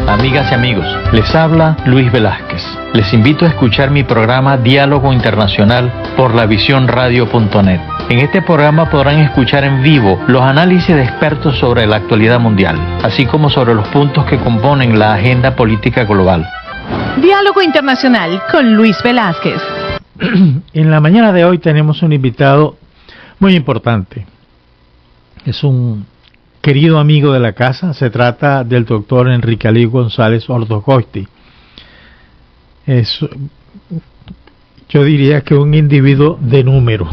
Amigas y amigos, les habla Luis Velázquez. Les invito a escuchar mi programa Diálogo Internacional por lavisiónradio.net. En este programa podrán escuchar en vivo los análisis de expertos sobre la actualidad mundial, así como sobre los puntos que componen la agenda política global. Diálogo Internacional con Luis Velázquez. En la mañana de hoy tenemos un invitado muy importante. Es un querido amigo de la casa. Se trata del doctor Enrique Ali González Ordogoiti. Yo diría que un individuo de número.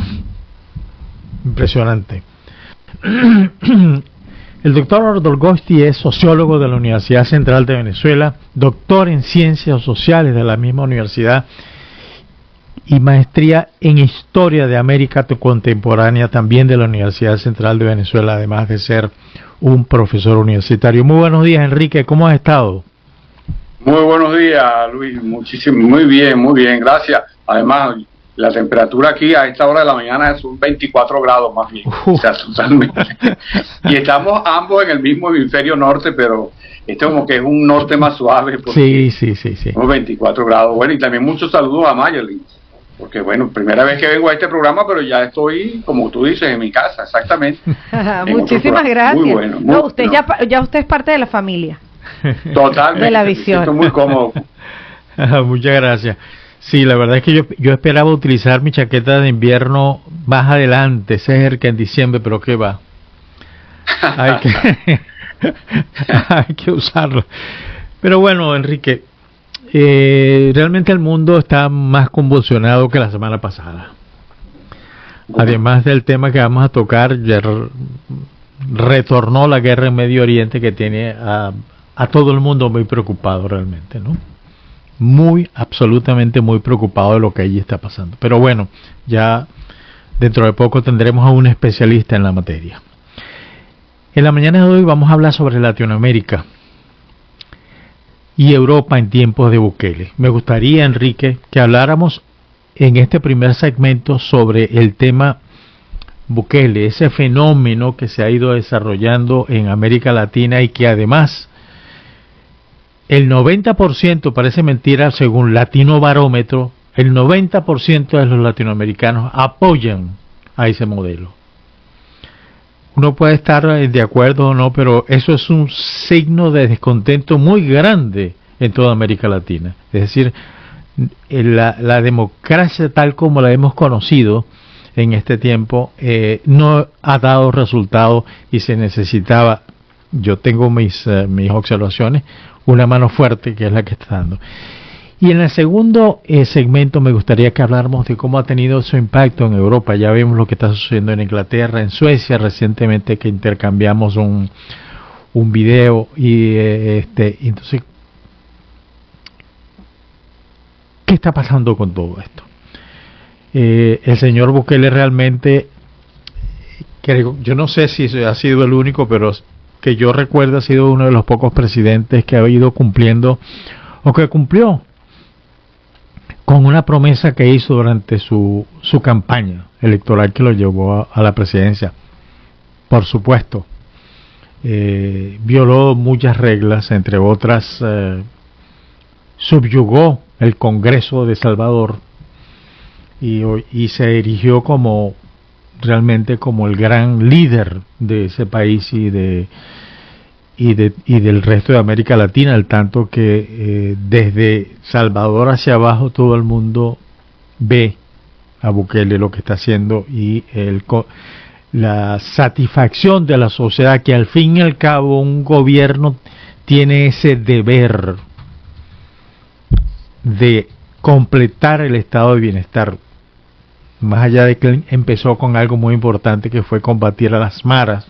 Impresionante. El doctor Ordogoiti es sociólogo de la Universidad Central de Venezuela, doctor en Ciencias Sociales de la misma universidad y maestría en Historia de América Contemporánea también de la Universidad Central de Venezuela, además de ser un profesor universitario. Muy buenos días, Enrique, ¿cómo has estado? Muy buenos días, Luis, muy bien, gracias. Además, la temperatura aquí a esta hora de la mañana es un 24 grados más bien, o sea, totalmente. Y estamos ambos en el mismo hemisferio norte, pero este como que es un norte más suave. Sí. Unos 24 grados. Bueno, y también muchos saludos a Mayerlin, porque bueno, primera vez que vengo a este programa, pero ya estoy, como tú dices, en mi casa, exactamente. Muchísimas gracias. Muy bueno. No, usted ya usted es parte de la familia. Totalmente. De la visión. Estoy muy cómodo. Muchas gracias. Sí, la verdad es que yo esperaba utilizar mi chaqueta de invierno más adelante, cerca en diciembre, pero qué va. Hay que usarlo. Pero bueno, Enrique, realmente el mundo está más convulsionado que la semana pasada. Además del tema que vamos a tocar, retornó la guerra en Medio Oriente, que tiene a todo el mundo muy preocupado realmente, ¿no? Absolutamente muy preocupado de lo que allí está pasando. Pero bueno, ya dentro de poco tendremos a un especialista en la materia. En la mañana de hoy vamos a hablar sobre Latinoamérica y Europa en tiempos de Bukele. Me gustaría, Enrique, que habláramos en este primer segmento sobre el tema Bukele, ese fenómeno que se ha ido desarrollando en América Latina y que además el 90%, parece mentira, según Latino Barómetro, el 90% de los latinoamericanos apoyan a ese modelo. Uno puede estar de acuerdo o no, pero eso es un signo de descontento muy grande en toda América Latina. Es decir, la democracia tal como la hemos conocido en este tiempo no ha dado resultado y se necesitaba, yo tengo mis observaciones, una mano fuerte que es la que está dando. Y en el segundo segmento me gustaría que habláramos de cómo ha tenido su impacto en Europa. Ya vemos lo que está sucediendo en Inglaterra, en Suecia, recientemente que intercambiamos un video y entonces, ¿qué está pasando con todo esto? El señor Bukele realmente, yo no sé si ha sido el único, pero que yo recuerdo ha sido uno de los pocos presidentes que ha ido cumpliendo o que cumplió con una promesa que hizo durante su campaña electoral que lo llevó a la presidencia. Por supuesto, violó muchas reglas, entre otras, subyugó el Congreso de Salvador y se erigió como realmente como el gran líder de ese país y del resto de América Latina, al tanto que desde Salvador hacia abajo todo el mundo ve a Bukele lo que está haciendo y la satisfacción de la sociedad que al fin y al cabo un gobierno tiene ese deber de completar el estado de bienestar. Más allá de que empezó con algo muy importante que fue combatir a las maras,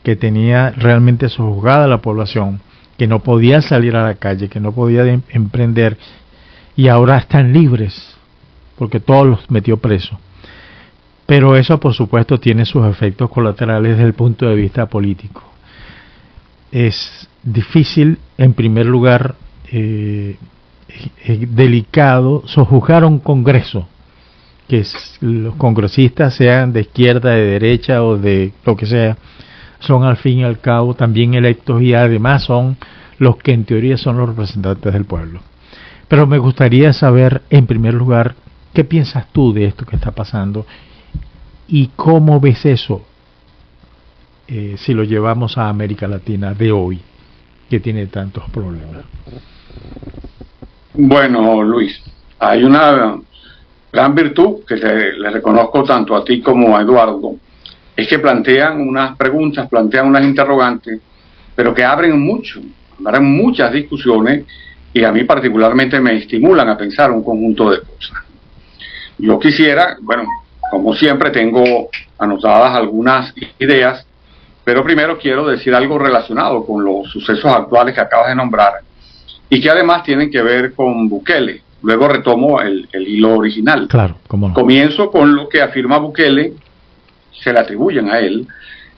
que tenía realmente sojuzgada la población, que no podía salir a la calle, que no podía emprender, y ahora están libres, porque todos los metió presos. Pero eso, por supuesto, tiene sus efectos colaterales desde el punto de vista político. Es difícil, en primer lugar, delicado sojuzgar a un Congreso, que los congresistas sean de izquierda, de derecha o de lo que sea, son al fin y al cabo también electos y además son los que en teoría son los representantes del pueblo. Pero me gustaría saber, en primer lugar, ¿qué piensas tú de esto que está pasando? ¿Y cómo ves eso si lo llevamos a América Latina de hoy, que tiene tantos problemas? Bueno, Luis, hay una gran virtud que le reconozco tanto a ti como a Eduardo, es que plantean unas preguntas, plantean unas interrogantes, pero que abren muchas discusiones y a mí particularmente me estimulan a pensar un conjunto de cosas. Yo quisiera, bueno, como siempre tengo anotadas algunas ideas, pero primero quiero decir algo relacionado con los sucesos actuales que acabas de nombrar y que además tienen que ver con Bukele. Luego retomo el hilo original. Claro, cómo no. Comienzo con lo que afirma Bukele, se le atribuyen a él,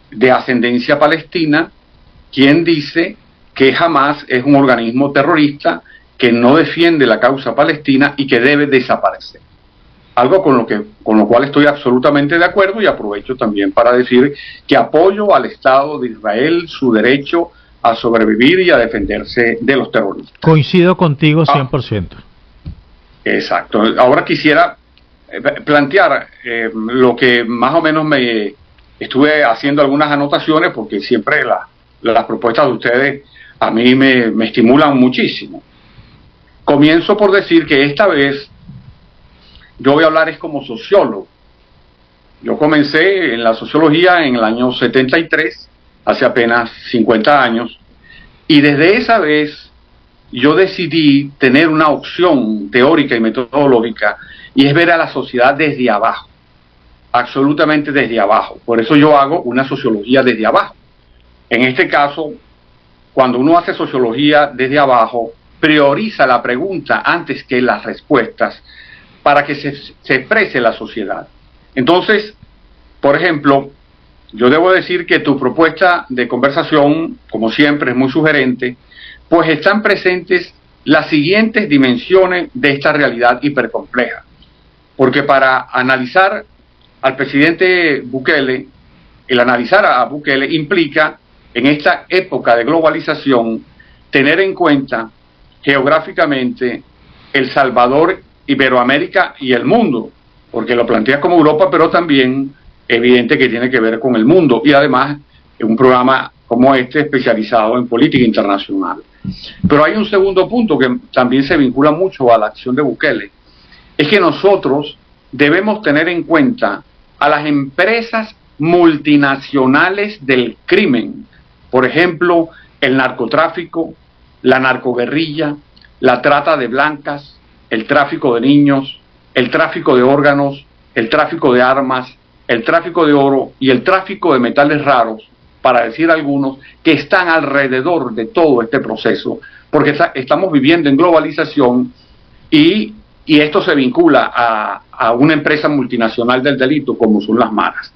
de ascendencia palestina, quien dice que Hamas es un organismo terrorista que no defiende la causa palestina y que debe desaparecer. Algo con lo cual estoy absolutamente de acuerdo y aprovecho también para decir que apoyo al Estado de Israel, su derecho a sobrevivir y a defenderse de los terroristas. Coincido contigo 100%. Exacto. Ahora quisiera plantear lo que más o menos me estuve haciendo algunas anotaciones porque siempre las propuestas de ustedes a mí me estimulan muchísimo. Comienzo por decir que esta vez yo voy a hablar es como sociólogo. Yo comencé en la sociología en el año 73, hace apenas 50 años, y desde esa vez yo decidí tener una opción teórica y metodológica, y es ver a la sociedad desde abajo, absolutamente desde abajo. Por eso yo hago una sociología desde abajo. En este caso, cuando uno hace sociología desde abajo, prioriza la pregunta antes que las respuestas, para que se exprese la sociedad. Entonces, por ejemplo, yo debo decir que tu propuesta de conversación, como siempre, es muy sugerente, pues están presentes las siguientes dimensiones de esta realidad hipercompleja. Porque para analizar al presidente Bukele, el analizar a Bukele implica, en esta época de globalización, tener en cuenta geográficamente El Salvador, Iberoamérica y el mundo, porque lo plantea como Europa, pero también evidente que tiene que ver con el mundo, y además es un programa como este especializado en política internacional. Pero hay un segundo punto que también se vincula mucho a la acción de Bukele, es que nosotros debemos tener en cuenta a las empresas multinacionales del crimen, por ejemplo, el narcotráfico, la narcoguerrilla, la trata de blancas, el tráfico de niños, el tráfico de órganos, el tráfico de armas, el tráfico de oro y el tráfico de metales raros, para decir algunos, que están alrededor de todo este proceso, porque estamos viviendo en globalización y esto se vincula a una empresa multinacional del delito como son las maras.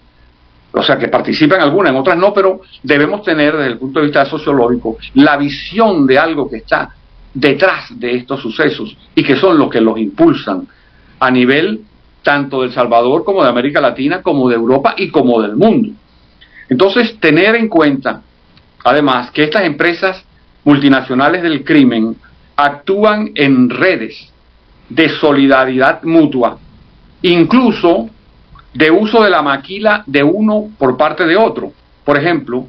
O sea, que participan algunas, en otras no, pero debemos tener desde el punto de vista sociológico la visión de algo que está detrás de estos sucesos y que son los que los impulsan a nivel tanto de El Salvador como de América Latina, como de Europa y como del mundo. Entonces, tener en cuenta, además, que estas empresas multinacionales del crimen actúan en redes de solidaridad mutua, incluso de uso de la maquila de uno por parte de otro. Por ejemplo,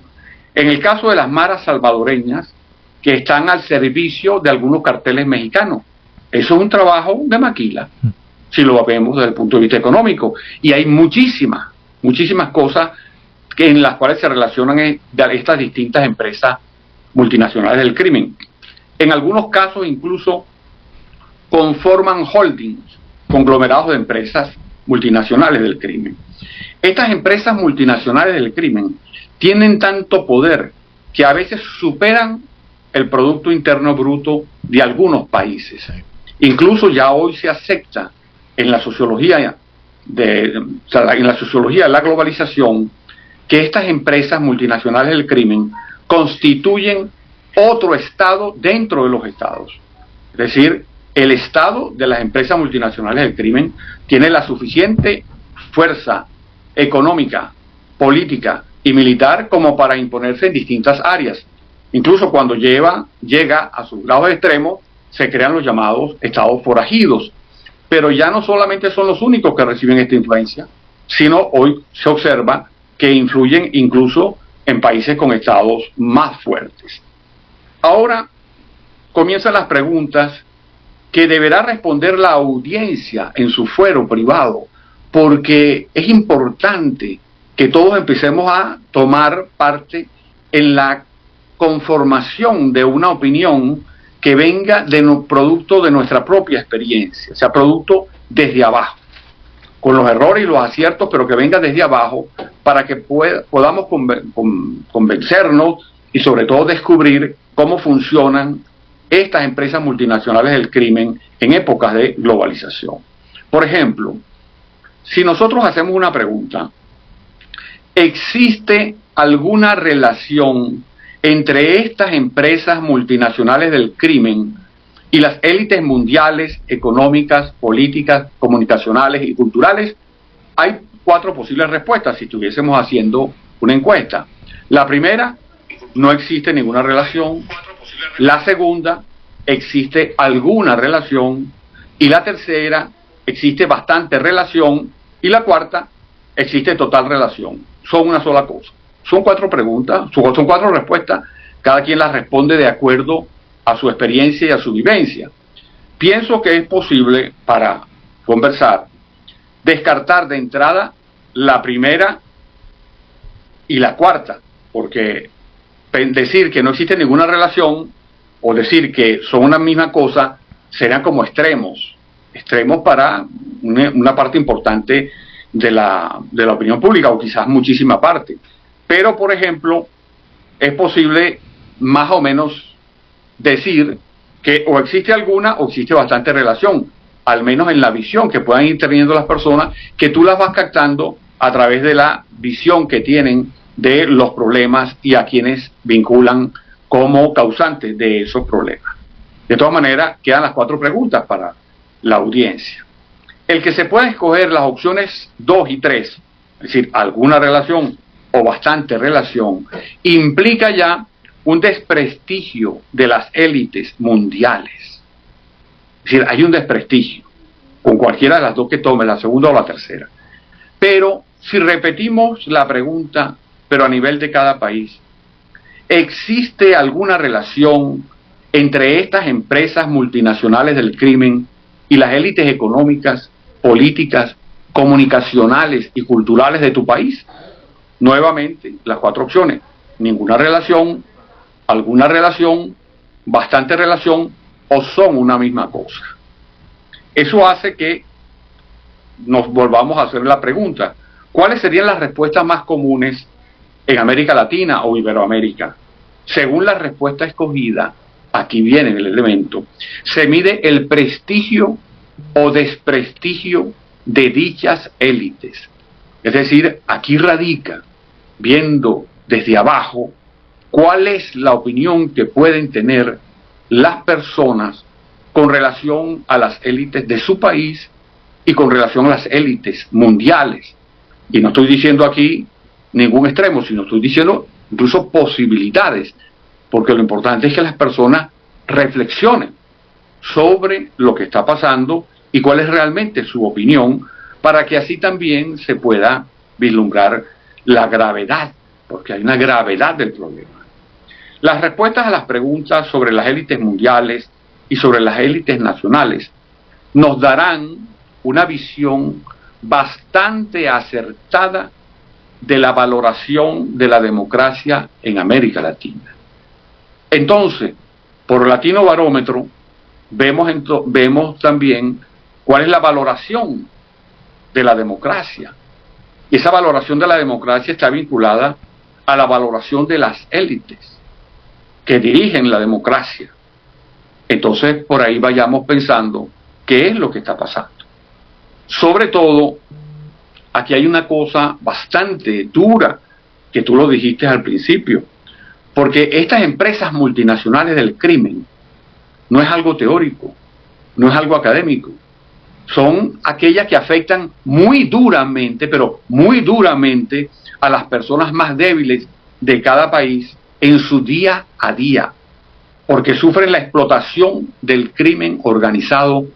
en el caso de las maras salvadoreñas, que están al servicio de algunos carteles mexicanos. Eso es un trabajo de maquila, si lo vemos desde el punto de vista económico. Y hay muchísimas cosas en las cuales se relacionan de estas distintas empresas multinacionales del crimen. En algunos casos incluso conforman holdings, conglomerados de empresas multinacionales del crimen. Estas empresas multinacionales del crimen tienen tanto poder que a veces superan el Producto Interno Bruto de algunos países. Incluso ya hoy se acepta en la sociología o sea, en la sociología de la globalización, que estas empresas multinacionales del crimen constituyen otro Estado dentro de los Estados. Es decir, el Estado de las empresas multinacionales del crimen tiene la suficiente fuerza económica, política y militar como para imponerse en distintas áreas. Incluso cuando llega a sus grados extremos, se crean los llamados estados forajidos. Pero ya no solamente son los únicos que reciben esta influencia, sino hoy se observa que influyen incluso en países con estados más fuertes. Ahora comienzan las preguntas que deberá responder la audiencia en su fuero privado, porque es importante que todos empecemos a tomar parte en la conformación de una opinión que venga producto de nuestra propia experiencia, o sea, producto desde abajo, con los errores y los aciertos, pero que venga desde abajo para que podamos convencernos y sobre todo descubrir cómo funcionan estas empresas multinacionales del crimen en épocas de globalización. Por ejemplo, si nosotros hacemos una pregunta, ¿existe alguna relación entre estas empresas multinacionales del crimen y las élites mundiales, económicas, políticas, comunicacionales y culturales? Hay 4 posibles respuestas si estuviésemos haciendo una encuesta. La primera, no existe ninguna relación. La segunda, existe alguna relación. Y la tercera, existe bastante relación. Y la cuarta, existe total relación. Son una sola cosa. Son 4 preguntas, son 4 respuestas. Cada quien las responde de acuerdo a su experiencia y a su vivencia. Pienso que es posible, para conversar, descartar de entrada la primera y la cuarta, porque decir que no existe ninguna relación o decir que son una misma cosa serán como extremos para una parte importante de la opinión pública, o quizás muchísima parte. Pero, por ejemplo, es posible más o menos decir que o existe alguna o existe bastante relación, al menos en la visión que puedan ir teniendo las personas, que tú las vas captando a través de la visión que tienen de los problemas y a quienes vinculan como causantes de esos problemas. De todas maneras, quedan las 4 preguntas para la audiencia. El que se pueda escoger las opciones 2 y 3, es decir, alguna relación o bastante relación, implica ya un desprestigio de las élites mundiales. Es decir, hay un desprestigio con cualquiera de las 2 que tome, la segunda o la tercera. Pero si repetimos la pregunta, pero a nivel de cada país, ¿existe alguna relación entre estas empresas multinacionales del crimen y las élites económicas, políticas, comunicacionales y culturales de tu país? Nuevamente, las 4 opciones: ninguna relación, alguna relación, bastante relación o son una misma cosa. Eso hace que nos volvamos a hacer la pregunta: ¿cuáles serían las respuestas más comunes en América Latina o Iberoamérica? Según la respuesta escogida, aquí viene el elemento, se mide el prestigio o desprestigio de dichas élites. Es decir, aquí radica, viendo desde abajo, cuál es la opinión que pueden tener las personas con relación a las élites de su país y con relación a las élites mundiales. Y no estoy diciendo aquí ningún extremo, sino estoy diciendo incluso posibilidades, porque lo importante es que las personas reflexionen sobre lo que está pasando y cuál es realmente su opinión, para que así también se pueda vislumbrar la gravedad, porque hay una gravedad del problema. Las respuestas a las preguntas sobre las élites mundiales y sobre las élites nacionales nos darán una visión bastante acertada de la valoración de la democracia en América Latina. Entonces, por Latino Barómetro, vemos también cuál es la valoración de la democracia. Y esa valoración de la democracia está vinculada a la valoración de las élites que dirigen la democracia. Entonces, por ahí vayamos pensando qué es lo que está pasando. Sobre todo, aquí hay una cosa bastante dura, que tú lo dijiste al principio, porque estas empresas multinacionales del crimen no es algo teórico, no es algo académico, son aquellas que afectan muy duramente, pero muy duramente, a las personas más débiles de cada país en su día a día, porque sufren la explotación del crimen organizado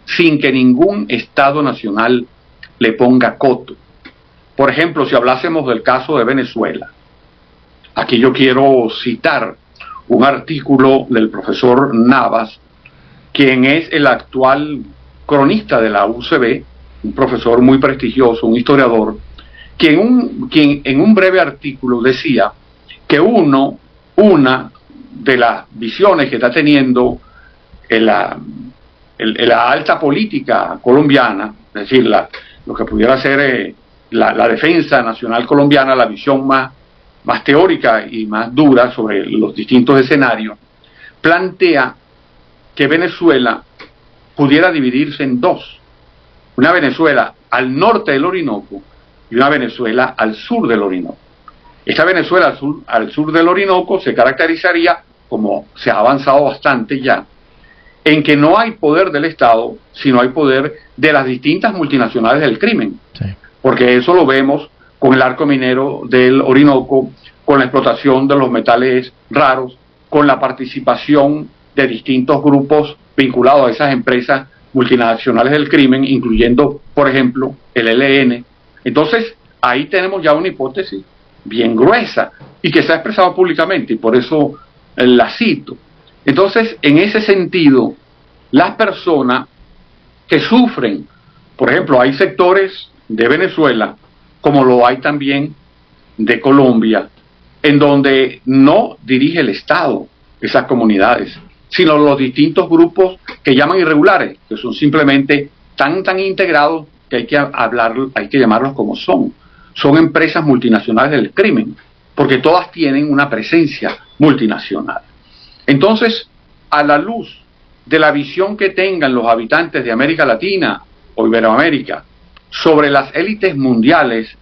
sin que ningún Estado nacional le ponga coto. Por ejemplo, si hablásemos del caso de Venezuela, aquí yo quiero citar un artículo del profesor Navas, quien es el actual cronista de la UCB, un profesor muy prestigioso, un historiador, quien en un breve artículo decía que una de las visiones que está teniendo la alta política colombiana, es decir, lo que pudiera ser la defensa nacional colombiana, la visión más teórica y más dura sobre los distintos escenarios, plantea que Venezuela pudiera dividirse en dos: una Venezuela al norte del Orinoco y una Venezuela al sur del Orinoco. Esta Venezuela al sur del Orinoco se caracterizaría, como se ha avanzado bastante ya, en que no hay poder del Estado, sino hay poder de las distintas multinacionales del crimen. Sí. Porque eso lo vemos con el arco minero del Orinoco, con la explotación de los metales raros, con la participación de distintos grupos vinculados a esas empresas multinacionales del crimen, incluyendo, por ejemplo, el ELN. Entonces, ahí tenemos ya una hipótesis bien gruesa y que se ha expresado públicamente, y por eso la cito. Entonces, en ese sentido, las personas que sufren, por ejemplo, hay sectores de Venezuela, como lo hay también de Colombia, en donde no dirige el Estado esas comunidades, sino los distintos grupos que llaman irregulares, que son simplemente tan integrados que hay que llamarlos como son. Son empresas multinacionales del crimen, porque todas tienen una presencia multinacional. Entonces, a la luz de la visión que tengan los habitantes de América Latina o Iberoamérica sobre las élites mundiales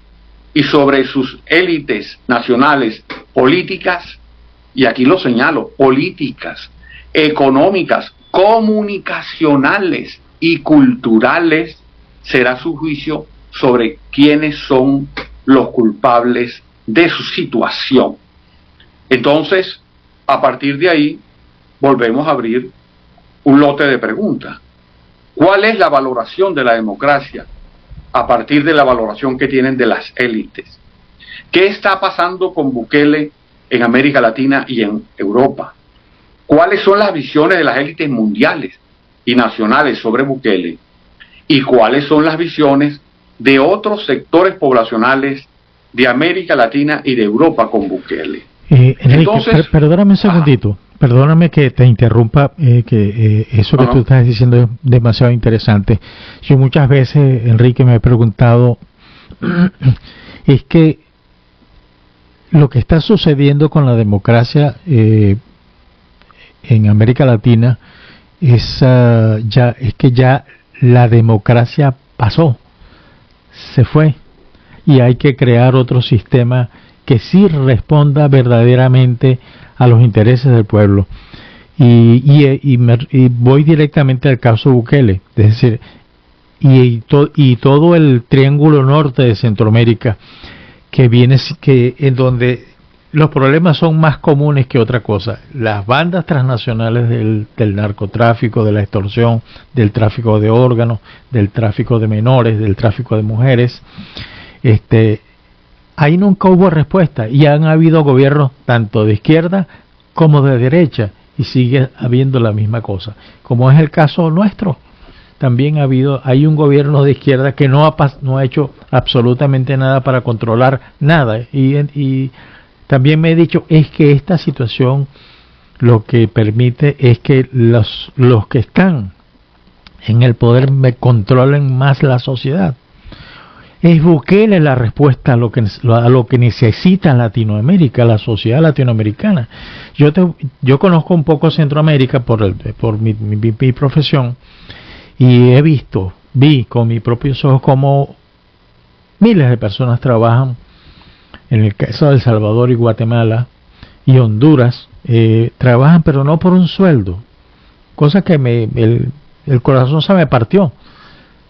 y sobre sus élites nacionales políticas, y aquí lo señalo, políticas, económicas, comunicacionales y culturales, será su juicio sobre quiénes son los culpables de su situación. Entonces, a partir de ahí, volvemos a abrir un lote de preguntas. ¿Cuál es la valoración de la democracia a partir de la valoración que tienen de las élites? ¿Qué está pasando con Bukele en América Latina y en Europa? ¿Cuáles son las visiones de las élites mundiales y nacionales sobre Bukele? ¿Y cuáles son las visiones de otros sectores poblacionales de América Latina y de Europa con Bukele? Enrique, entonces, perdóname un segundito, perdóname que te interrumpa, eso que tú estás diciendo es demasiado interesante. Yo muchas veces, Enrique, me he preguntado, es que lo que está sucediendo con la democracia en América Latina es que ya la democracia pasó, se fue, y hay que crear otro sistema que sí responda verdaderamente a los intereses del pueblo. Y voy directamente al caso Bukele, es decir, y todo el triángulo norte de Centroamérica, en donde los problemas son más comunes que otra cosa. Las bandas transnacionales del narcotráfico, de la extorsión, del tráfico de órganos, del tráfico de menores, del tráfico de mujeres, ahí nunca hubo respuesta, y han habido gobiernos tanto de izquierda como de derecha, y sigue habiendo la misma cosa, como es el caso nuestro. También hay un gobierno de izquierda que no ha hecho absolutamente nada para controlar nada, y también me he dicho, es que esta situación lo que permite es que los que están en el poder controlen más la sociedad. Es Bukele la respuesta a lo que necesita Latinoamérica, la sociedad latinoamericana. Yo conozco un poco Centroamérica por mi profesión, y vi con mis propios ojos cómo Miles de personas trabajan, en el caso de El Salvador y Guatemala y Honduras, trabajan pero no por un sueldo, cosa que el corazón se me partió.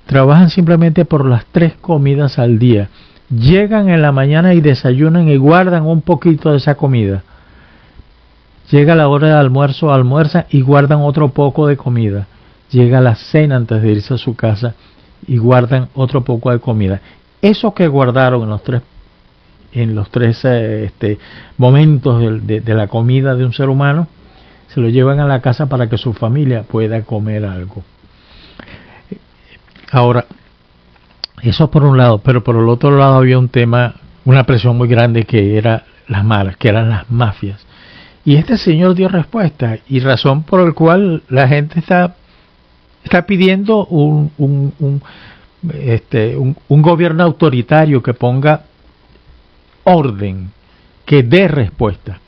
Trabajan simplemente por las 3 comidas al día. Llegan en la mañana y desayunan y guardan un poquito de esa comida. Llega la hora de almuerzo, almuerzan y guardan otro poco de comida. Llega la cena antes de irse a su casa y guardan otro poco de comida. Eso que guardaron en los tres momentos de la comida de un ser humano, se lo llevan a la casa para que su familia pueda comer algo. Ahora, eso por un lado, pero por el otro lado había un tema, una presión muy grande que eran las mafias. Y este señor dio respuesta, y razón por la cual la gente está pidiendo un gobierno autoritario que ponga orden, que dé respuesta.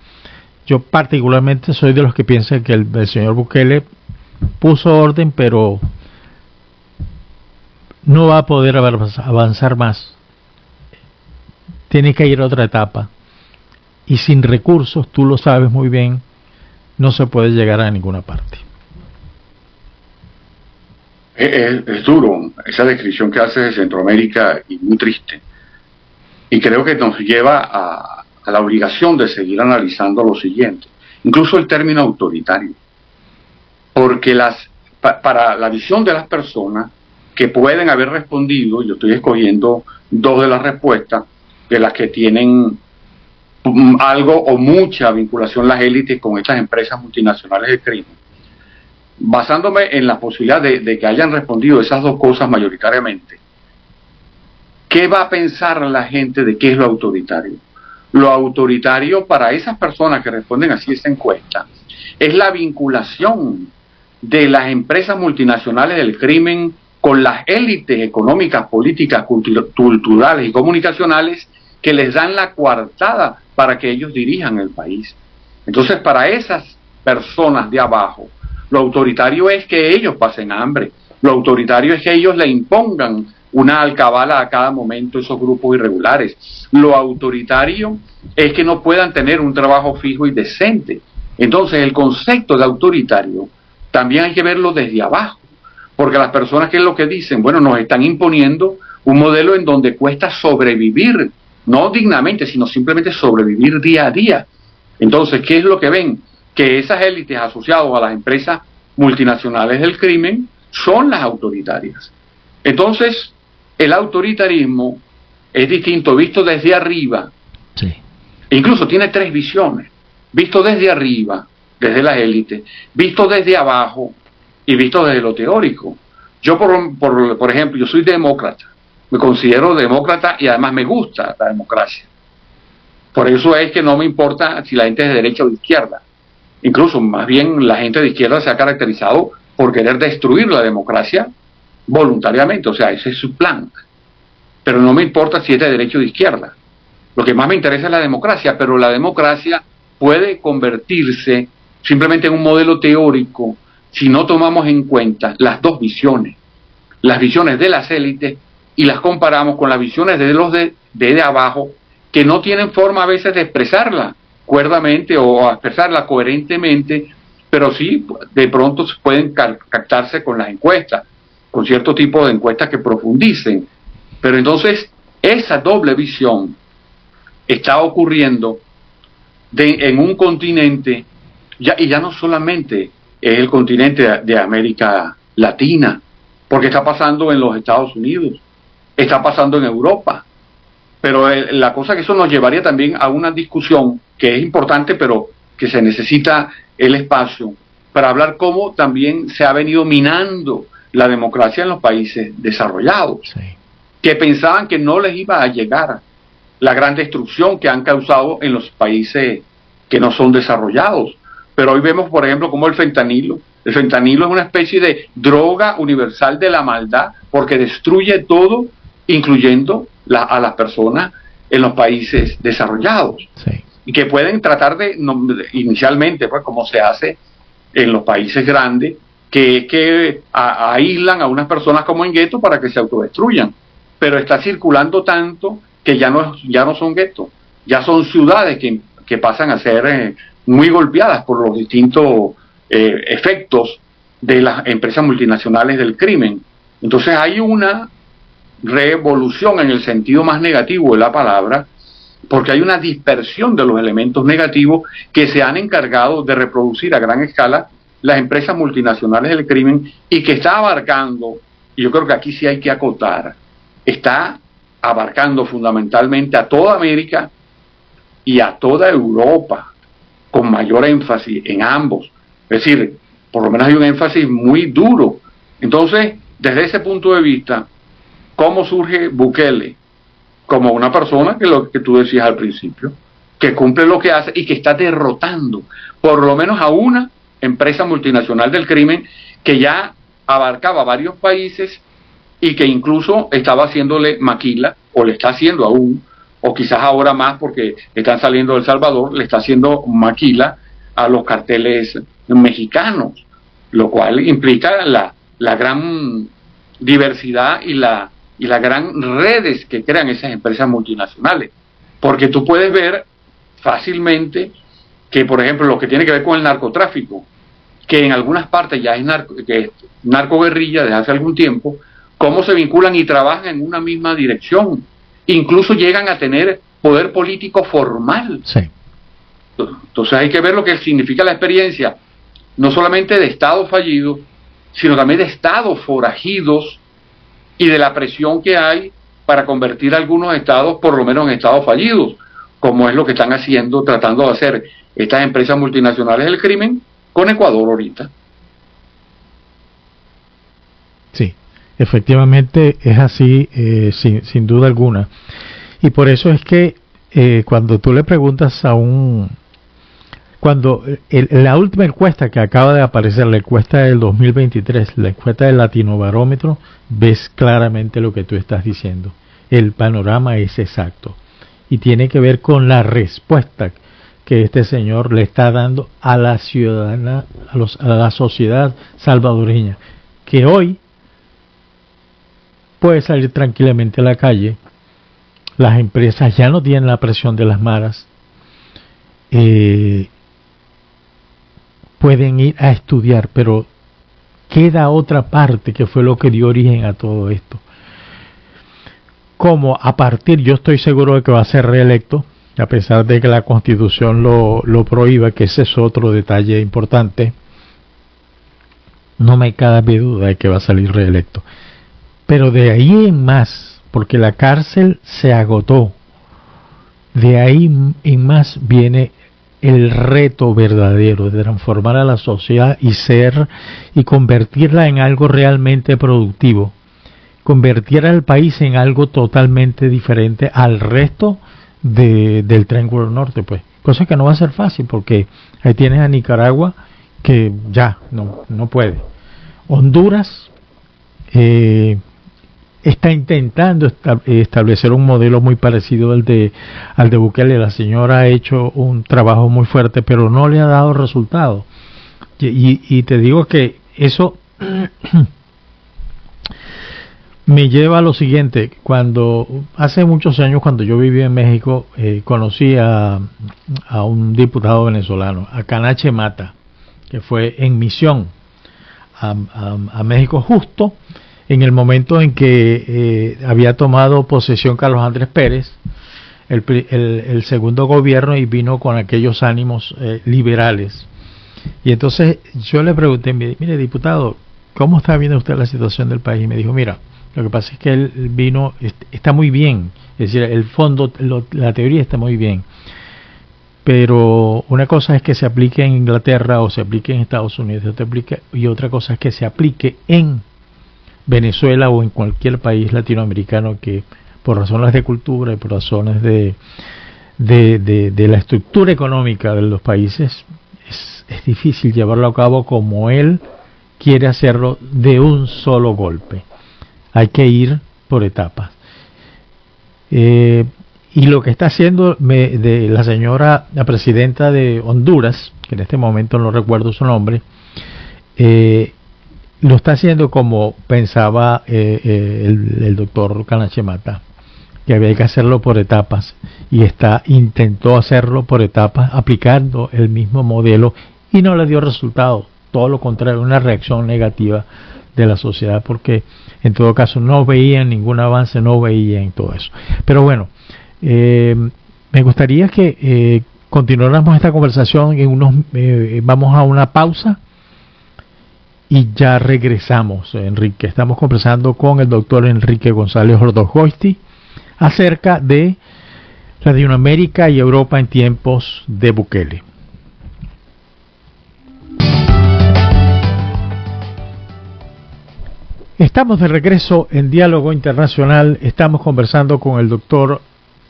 Yo particularmente soy de los que piensan que el señor Bukele puso orden, pero no va a poder avanzar más. Tiene que ir a otra etapa. Y sin recursos, tú lo sabes muy bien, no se puede llegar a ninguna parte. Es duro esa descripción que hace de Centroamérica, y muy triste. Y creo que nos lleva a la obligación de seguir analizando lo siguiente. Incluso el término autoritario. Porque para la visión de las personas que pueden haber respondido, yo estoy escogiendo 2 de las respuestas, de las que tienen algo o mucha vinculación las élites con estas empresas multinacionales de crimen, basándome en la posibilidad de que hayan respondido esas 2 cosas mayoritariamente. ¿Qué va a pensar la gente de qué es lo autoritario? Lo autoritario para esas personas que responden así a esta encuesta es la vinculación de las empresas multinacionales del crimen con las élites económicas, políticas, culturales y comunicacionales que les dan la coartada para que ellos dirijan el país. Entonces, para esas personas de abajo, lo autoritario es que ellos pasen hambre, lo autoritario es que ellos le impongan una alcabala a cada momento a esos grupos irregulares. Lo autoritario es que no puedan tener un trabajo fijo y decente. Entonces, el concepto de autoritario también hay que verlo desde abajo, porque las personas, ¿qué es lo que dicen? Bueno, nos están imponiendo un modelo en donde cuesta sobrevivir, no dignamente, sino simplemente sobrevivir día a día. Entonces, ¿qué es lo que ven? Que esas élites asociadas a las empresas multinacionales del crimen son las autoritarias. Entonces, el autoritarismo es distinto, visto desde arriba. Sí. E incluso tiene 3 visiones. Visto desde arriba, desde las élites, visto desde abajo y visto desde lo teórico. Yo, por ejemplo, yo soy demócrata. Me considero demócrata y además me gusta la democracia. Por eso es que no me importa si la gente es de derecha o de izquierda. Incluso, más bien, la gente de izquierda se ha caracterizado por querer destruir la democracia voluntariamente, o sea, ese es su plan. Pero no me importa si es de derecha o de izquierda. Lo que más me interesa es la democracia, pero la democracia puede convertirse simplemente en un modelo teórico si no tomamos en cuenta las 2 visiones. Las visiones de las élites y las comparamos con las visiones de los de abajo, que no tienen forma a veces de expresarla cuerdamente o expresarla coherentemente, pero sí de pronto pueden captarse con las encuestas, con cierto tipo de encuestas que profundicen. Pero entonces esa doble visión está ocurriendo en un continente, y ya no solamente es el continente de América Latina, porque está pasando en los Estados Unidos, está pasando en Europa. Pero la cosa que eso nos llevaría también a una discusión que es importante, pero que se necesita el espacio para hablar cómo también se ha venido minando la democracia en los países desarrollados, sí, que pensaban que no les iba a llegar la gran destrucción que han causado en los países que no son desarrollados. Pero hoy vemos, por ejemplo, como el fentanilo es una especie de droga universal de la maldad, porque destruye todo, incluyendo a las personas en los países desarrollados, sí, y que pueden tratar inicialmente, pues como se hace en los países grandes, que aíslan a unas personas como en guetos para que se autodestruyan. pero está circulando tanto que ya no son guetos, ya son ciudades que pasan a ser muy golpeadas por los distintos efectos de las empresas multinacionales del crimen. Entonces hay una revolución en el sentido más negativo de la palabra, porque hay una dispersión de los elementos negativos que se han encargado de reproducir a gran escala las empresas multinacionales del crimen, y que está abarcando, y yo creo que aquí sí hay que acotar, está abarcando fundamentalmente a toda América y a toda Europa, con mayor énfasis en ambos. Es decir, por lo menos hay un énfasis muy duro. Entonces, desde ese punto de vista, ¿cómo surge Bukele? Como una persona que lo que tú decías al principio, que cumple lo que hace y que está derrotando por lo menos a una empresa multinacional del crimen que ya abarcaba varios países y que incluso estaba haciéndole maquila, o le está haciendo aún, o quizás ahora más porque están saliendo de El Salvador, le está haciendo maquila a los carteles mexicanos, lo cual implica la gran diversidad y la gran redes que crean esas empresas multinacionales, porque tú puedes ver fácilmente que, por ejemplo, lo que tiene que ver con el narcotráfico, que en algunas partes ya es narcoguerrilla desde hace algún tiempo, cómo se vinculan y trabajan en una misma dirección, incluso llegan a tener poder político formal. Sí. Entonces hay que ver lo que significa la experiencia, no solamente de estados fallidos, sino también de estados forajidos, y de la presión que hay para convertir algunos estados por lo menos en estados fallidos, como es lo que están haciendo, tratando de hacer estas empresas multinacionales del crimen con Ecuador ahorita. Sí, efectivamente es así, sin duda alguna. Y por eso es que cuando tú le preguntas a la última encuesta que acaba de aparecer, la encuesta del 2023, la encuesta del Latinobarómetro, ves claramente lo que tú estás diciendo. El panorama es exacto y tiene que ver con la respuesta que este señor le está dando a la ciudadana, a la sociedad salvadoreña, que hoy puede salir tranquilamente a la calle. Las empresas ya no tienen la presión de las maras, pueden ir a estudiar, pero queda otra parte que fue lo que dio origen a todo esto. Como yo estoy seguro de que va a ser reelecto, a pesar de que la Constitución lo prohíba, que ese es otro detalle importante, no me cabe duda de que va a salir reelecto. Pero de ahí en más, porque la cárcel se agotó, de ahí en más viene el reto verdadero de transformar a la sociedad y convertirla en algo realmente productivo, convertir al país en algo totalmente diferente al resto del Triángulo Norte, pues, cosa que no va a ser fácil, porque ahí tienes a Nicaragua que ya no puede. Honduras está intentando establecer un modelo muy parecido al de Bukele. La señora ha hecho un trabajo muy fuerte, pero no le ha dado resultado. Y te digo que eso me lleva a lo siguiente. Hace muchos años, cuando yo vivía en México, conocí a un diputado venezolano, a Canache Mata, que fue en misión a México justo en el momento en que había tomado posesión Carlos Andrés Pérez, el segundo gobierno, y vino con aquellos ánimos liberales. Y entonces yo le pregunté, mire diputado, ¿cómo está viendo usted la situación del país? Y me dijo, mira, lo que pasa es que él vino, está muy bien, es decir, el fondo, la teoría está muy bien, pero una cosa es que se aplique en Inglaterra o se aplique en Estados Unidos, y otra cosa es que se aplique en Venezuela o en cualquier país latinoamericano, que por razones de cultura y por razones de la estructura económica de los países es difícil llevarlo a cabo como él quiere hacerlo de un solo golpe. Hay que ir por etapas. Y lo que está haciendo de la señora, la presidenta de Honduras, que en este momento no recuerdo su nombre, lo está haciendo como pensaba el doctor Canachemata, que había que hacerlo por etapas, y intentó hacerlo por etapas aplicando el mismo modelo y no le dio resultado, todo lo contrario, una reacción negativa de la sociedad, porque en todo caso no veían ningún avance, no veían todo eso. Pero bueno, me gustaría que continuáramos esta conversación vamos a una pausa y ya regresamos, Enrique. Estamos conversando con el doctor Enrique González Ordogoiti acerca de Latinoamérica y Europa en tiempos de Bukele. Estamos de regreso en Diálogo Internacional. Estamos conversando con el doctor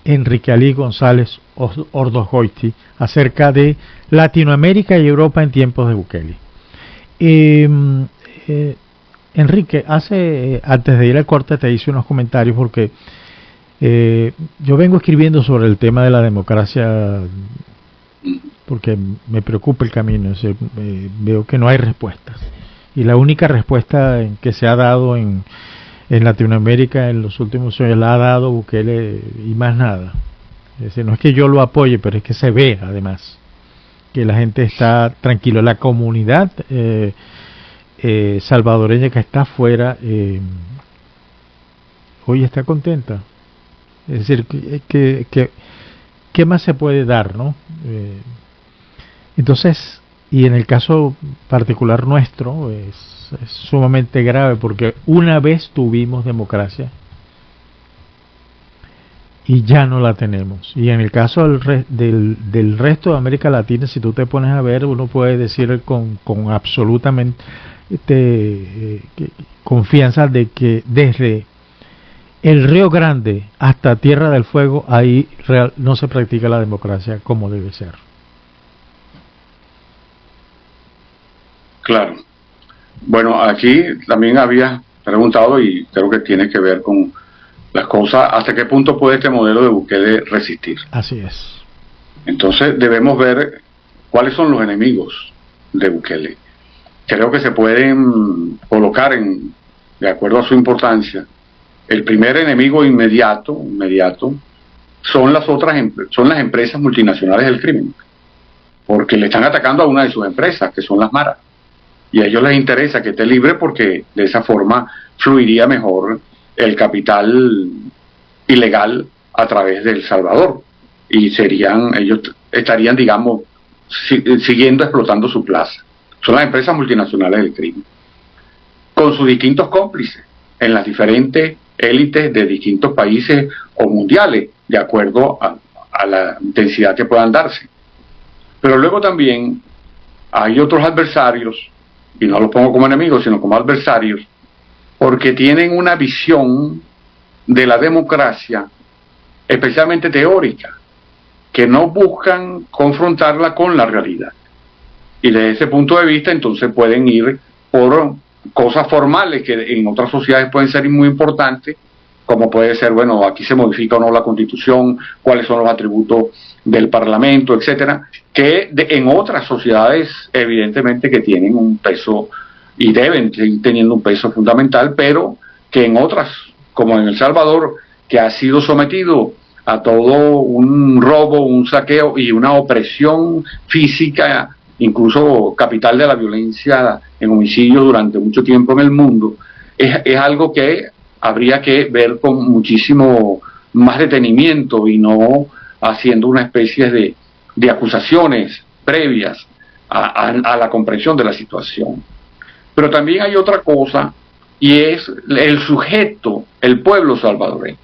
Enrique Ali González Ordogoiti acerca de Latinoamérica y Europa en tiempos de Bukele. Enrique, antes de ir al corte te hice unos comentarios porque yo vengo escribiendo sobre el tema de la democracia porque me preocupa el camino. Veo que no hay respuestas. Y la única respuesta que se ha dado en Latinoamérica en los últimos años la ha dado Bukele y más nada. Es decir, no es que yo lo apoye, pero es que se ve además que la gente está tranquila. La comunidad salvadoreña que está afuera hoy está contenta. Es decir, ¿qué más se puede dar, no? Entonces, y en el caso particular nuestro es sumamente grave porque una vez tuvimos democracia y ya no la tenemos. Y en el caso del resto de América Latina, si tú te pones a ver, uno puede decir con absolutamente confianza de que desde el Río Grande hasta Tierra del Fuego ahí no se practica la democracia como debe ser. Claro. Bueno, aquí también había preguntado y creo que tiene que ver con las cosas, hasta qué punto puede este modelo de Bukele resistir. Así es. Entonces debemos ver cuáles son los enemigos de Bukele. Creo que se pueden colocar de acuerdo a su importancia. El primer enemigo inmediato son las empresas multinacionales del crimen, porque le están atacando a una de sus empresas, que son las maras. Y a ellos les interesa que esté libre porque de esa forma fluiría mejor el capital ilegal a través de El Salvador. Y ellos estarían, digamos, siguiendo explotando su plaza. Son las empresas multinacionales del crimen, con sus distintos cómplices en las diferentes élites de distintos países o mundiales, de acuerdo a la intensidad que puedan darse. Pero luego también hay otros adversarios, y no los pongo como enemigos, sino como adversarios, porque tienen una visión de la democracia, especialmente teórica, que no buscan confrontarla con la realidad. Y desde ese punto de vista, entonces pueden ir por cosas formales que en otras sociedades pueden ser muy importantes, como puede ser, bueno, aquí se modifica o no la Constitución, cuáles son los atributos del Parlamento, etcétera, que en otras sociedades evidentemente que tienen un peso y deben seguir teniendo un peso fundamental, pero que en otras, como en El Salvador, que ha sido sometido a todo un robo, un saqueo y una opresión física, incluso capital de la violencia en homicidios durante mucho tiempo en el mundo, es algo que habría que ver con muchísimo más detenimiento y no haciendo una especie de acusaciones previas a la comprensión de la situación. Pero también hay otra cosa, y es el sujeto, el pueblo salvadoreño.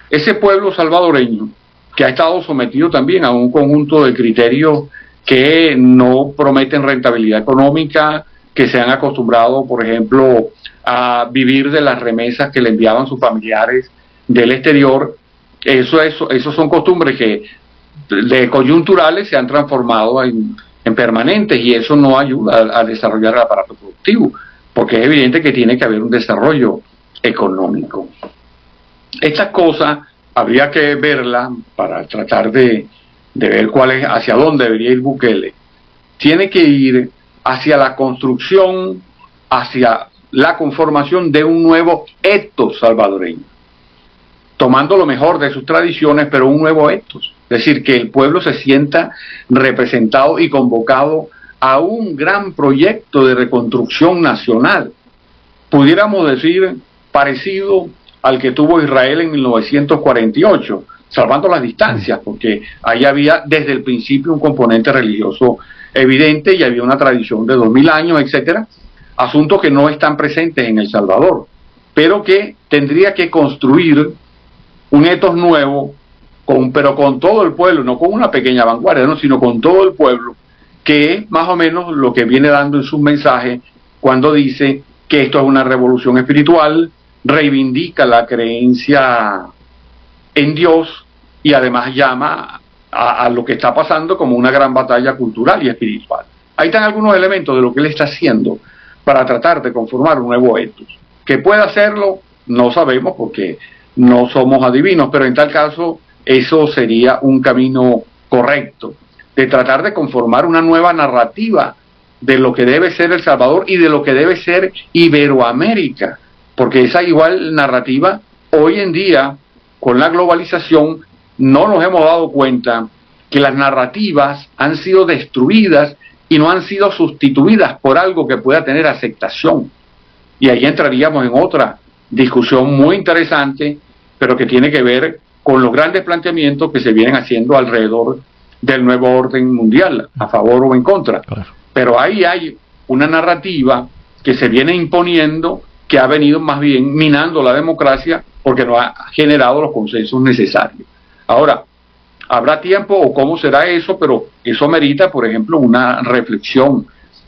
Ese pueblo salvadoreño que ha estado sometido también a un conjunto de criterios que no prometen rentabilidad económica, que se han acostumbrado, por ejemplo, a vivir de las remesas que le enviaban sus familiares del exterior. Esos son costumbres que de coyunturales se han transformado en permanentes, y eso no ayuda a desarrollar el aparato productivo, porque es evidente que tiene que haber un desarrollo económico. Estas cosas habría que verlas para tratar de ver hacia dónde debería ir Bukele. Tiene que ir hacia la construcción hacia la conformación de un nuevo ethos salvadoreño, tomando lo mejor de sus tradiciones, pero un nuevo ethos. Es decir, que el pueblo se sienta representado y convocado a un gran proyecto de reconstrucción nacional, pudiéramos decir parecido al que tuvo Israel en 1948, salvando las distancias, porque ahí había desde el principio un componente religioso evidente y había una tradición de 2000 años, etcétera, asuntos que no están presentes en El Salvador, pero que tendría que construir un ethos nuevo, pero con todo el pueblo, no con una pequeña vanguardia, no, sino con todo el pueblo, que es más o menos lo que viene dando en sus mensajes cuando dice que esto es una revolución espiritual, reivindica la creencia en Dios y además llama a lo que está pasando como una gran batalla cultural y espiritual. Ahí están algunos elementos de lo que él está haciendo para tratar de conformar un nuevo ethos. Que pueda hacerlo, no sabemos porque no somos adivinos, pero en tal caso eso sería un camino correcto, de tratar de conformar una nueva narrativa de lo que debe ser El Salvador y de lo que debe ser Iberoamérica, porque esa igual narrativa hoy en día, con la globalización, no nos hemos dado cuenta que las narrativas han sido destruidas y no han sido sustituidas por algo que pueda tener aceptación. Y ahí entraríamos en otra discusión muy interesante, pero que tiene que ver con los grandes planteamientos que se vienen haciendo alrededor del nuevo orden mundial, a favor o en contra. Claro. Pero ahí hay una narrativa que se viene imponiendo, que ha venido más bien minando la democracia porque no ha generado los consensos necesarios. Ahora, habrá tiempo o cómo será eso, pero eso merita, por ejemplo, una reflexión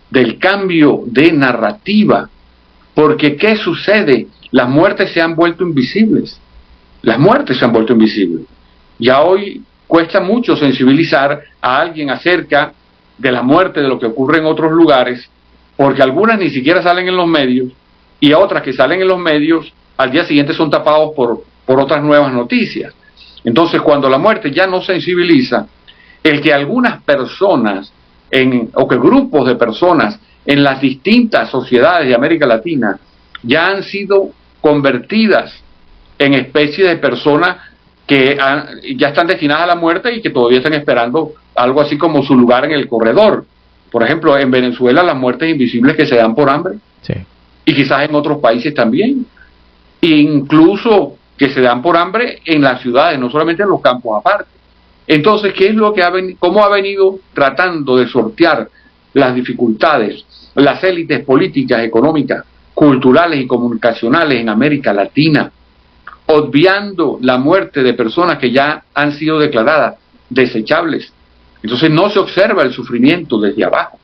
del cambio de narrativa, porque ¿qué sucede? Las muertes se han vuelto invisibles. Las muertes se han vuelto invisibles. Ya hoy cuesta mucho sensibilizar a alguien acerca de la muerte, de lo que ocurre en otros lugares, porque algunas ni siquiera salen en los medios, y otras que salen en los medios, al día siguiente son tapados por otras nuevas noticias. Entonces, cuando la muerte ya no sensibiliza, el que algunas personas, o que grupos de personas en las distintas sociedades de América Latina ya han sido convertidas en especies de personas que ya están destinadas a la muerte y que todavía están esperando algo así como su lugar en el corredor. Por ejemplo, en Venezuela las muertes invisibles que se dan por hambre, sí, y quizás en otros países también, incluso que se dan por hambre en las ciudades, no solamente en los campos aparte. Entonces, ¿qué es lo que cómo ha venido tratando de sortear las dificultades las élites políticas, económicas, culturales y comunicacionales en América Latina, obviando la muerte de personas que ya han sido declaradas desechables? Entonces no se observa el sufrimiento desde abajo,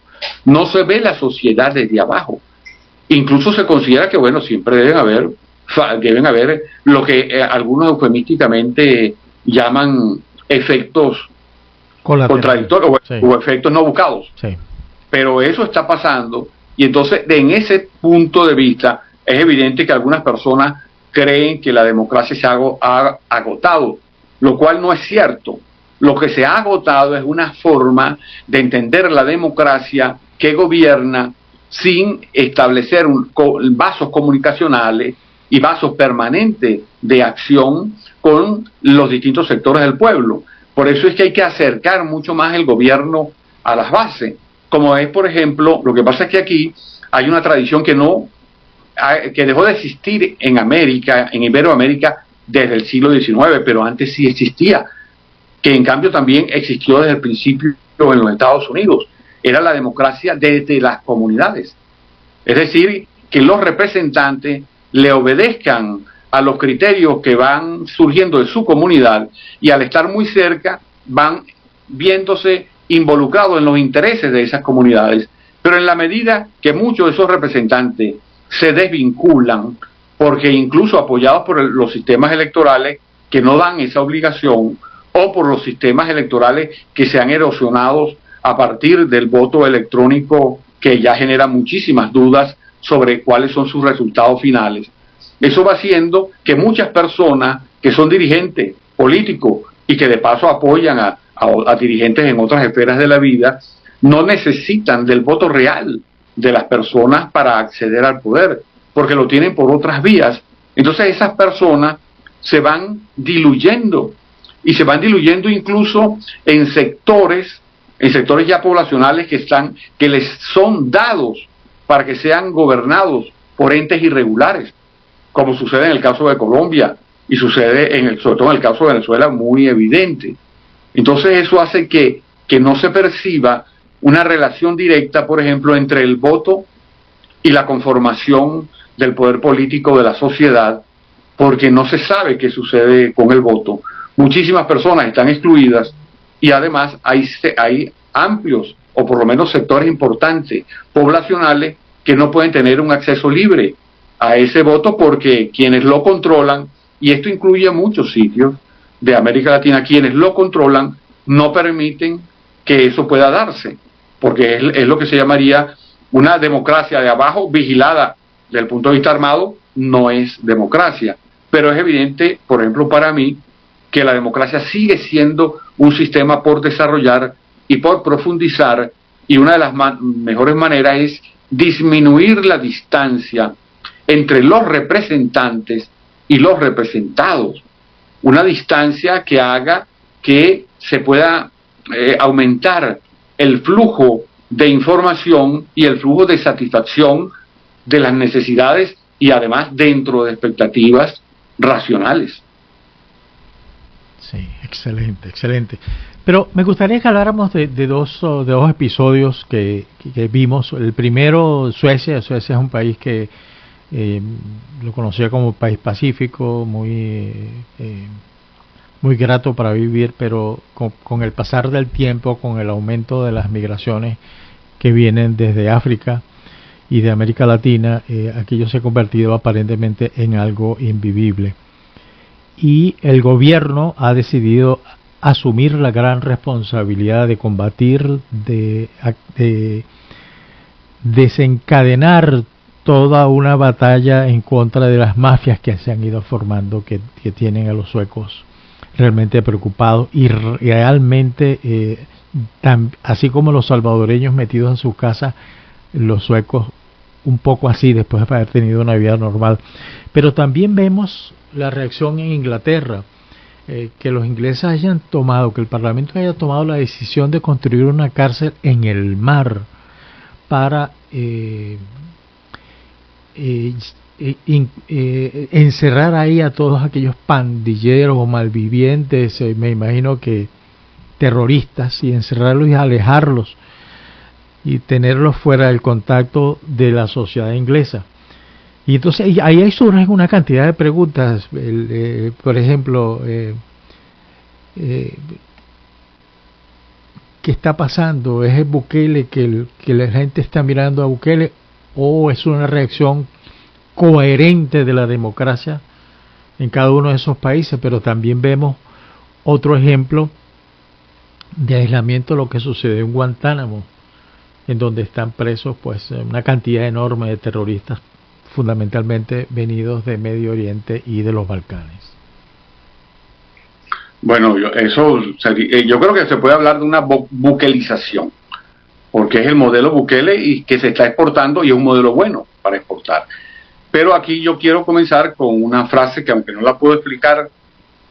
no se ve la sociedad desde abajo. Incluso se considera que, bueno, siempre deben haber lo que algunos eufemísticamente llaman efectos contradictorios, sí, o efectos no buscados. Sí. Pero eso está pasando, y entonces en punto de vista es evidente que algunas personas creen que la democracia se ha agotado, lo cual no es cierto. Lo que se ha agotado es una forma de entender la democracia que gobierna sin establecer vasos comunicacionales y vasos permanentes de acción con los distintos sectores del pueblo. Por eso es que hay que acercar mucho más el gobierno a las bases, como es, por ejemplo, lo que pasa es que aquí hay una tradición que dejó de existir en América, en Iberoamérica, desde el siglo XIX, pero antes sí existía, que en cambio también existió desde el principio en los Estados Unidos. Era la democracia desde las comunidades. Es decir, que los representantes le obedezcan a los criterios que van surgiendo de su comunidad, y al estar muy cerca van viéndose involucrados en los intereses de esas comunidades. Pero en la medida que muchos de esos representantes se desvinculan, porque incluso apoyados por los sistemas electorales que no dan esa obligación, o por los sistemas electorales que se han erosionado a partir del voto electrónico, que ya genera muchísimas dudas sobre cuáles son sus resultados finales, eso va haciendo que muchas personas que son dirigentes políticos y que de paso apoyan a dirigentes en otras esferas de la vida, no necesitan del voto real de las personas para acceder al poder, porque lo tienen por otras vías. Entonces esas personas se van diluyendo, y se van diluyendo incluso en sectores ya poblacionales que les son dados para que sean gobernados por entes irregulares, como sucede en el caso de Colombia y sucede sobre todo en el caso de Venezuela, muy evidente. Entonces eso hace que no se perciba una relación directa, por ejemplo, entre el voto y la conformación del poder político de la sociedad, porque no se sabe qué sucede con el voto. Muchísimas personas están excluidas y además hay amplios, o por lo menos sectores importantes, poblacionales, que no pueden tener un acceso libre a ese voto porque quienes lo controlan, y esto incluye a muchos sitios de América Latina, quienes lo controlan no permiten que eso pueda darse, porque es lo que se llamaría una democracia de abajo vigilada desde el punto de vista armado. No es democracia, pero es evidente, por ejemplo, para mí, que la democracia sigue siendo un sistema por desarrollar y por profundizar, y una de las mejores maneras es disminuir la distancia entre los representantes y los representados, una distancia que haga que se pueda aumentar el flujo de información y el flujo de satisfacción de las necesidades, y además dentro de expectativas racionales. Sí, excelente, excelente. Pero me gustaría que habláramos de dos episodios que vimos. El primero, Suecia. Suecia es un país que lo conocía como país pacífico, muy grato para vivir, pero con el pasar del tiempo, con el aumento de las migraciones que vienen desde África y de América Latina, aquello se ha convertido aparentemente en algo invivible. Y el gobierno ha decidido asumir la gran responsabilidad de combatir, de desencadenar toda una batalla en contra de las mafias que se han ido formando, que tienen a los suecos realmente preocupados, y realmente, así como los salvadoreños metidos en sus casas, los suecos un poco así después de haber tenido una vida normal. Pero también vemos la reacción en Inglaterra, que los ingleses hayan tomado, que el Parlamento haya tomado la decisión de construir una cárcel en el mar para encerrar ahí a todos aquellos pandilleros o malvivientes, me imagino que terroristas, y encerrarlos y alejarlos y tenerlos fuera del contacto de la sociedad inglesa. Y entonces ahí surgen una cantidad de preguntas. Por ejemplo, ¿qué está pasando? ¿Es el Bukele que la gente está mirando a Bukele, o es una reacción coherente de la democracia en cada uno de esos países? Pero también vemos otro ejemplo de aislamiento, lo que sucedió en Guantánamo, en donde están presos pues una cantidad enorme de terroristas, fundamentalmente venidos de Medio Oriente y de los Balcanes. Bueno, yo creo que se puede hablar de una buquelización, porque es el modelo Bukele y que se está exportando, y es un modelo bueno para exportar. Pero aquí yo quiero comenzar con una frase que, aunque no la puedo explicar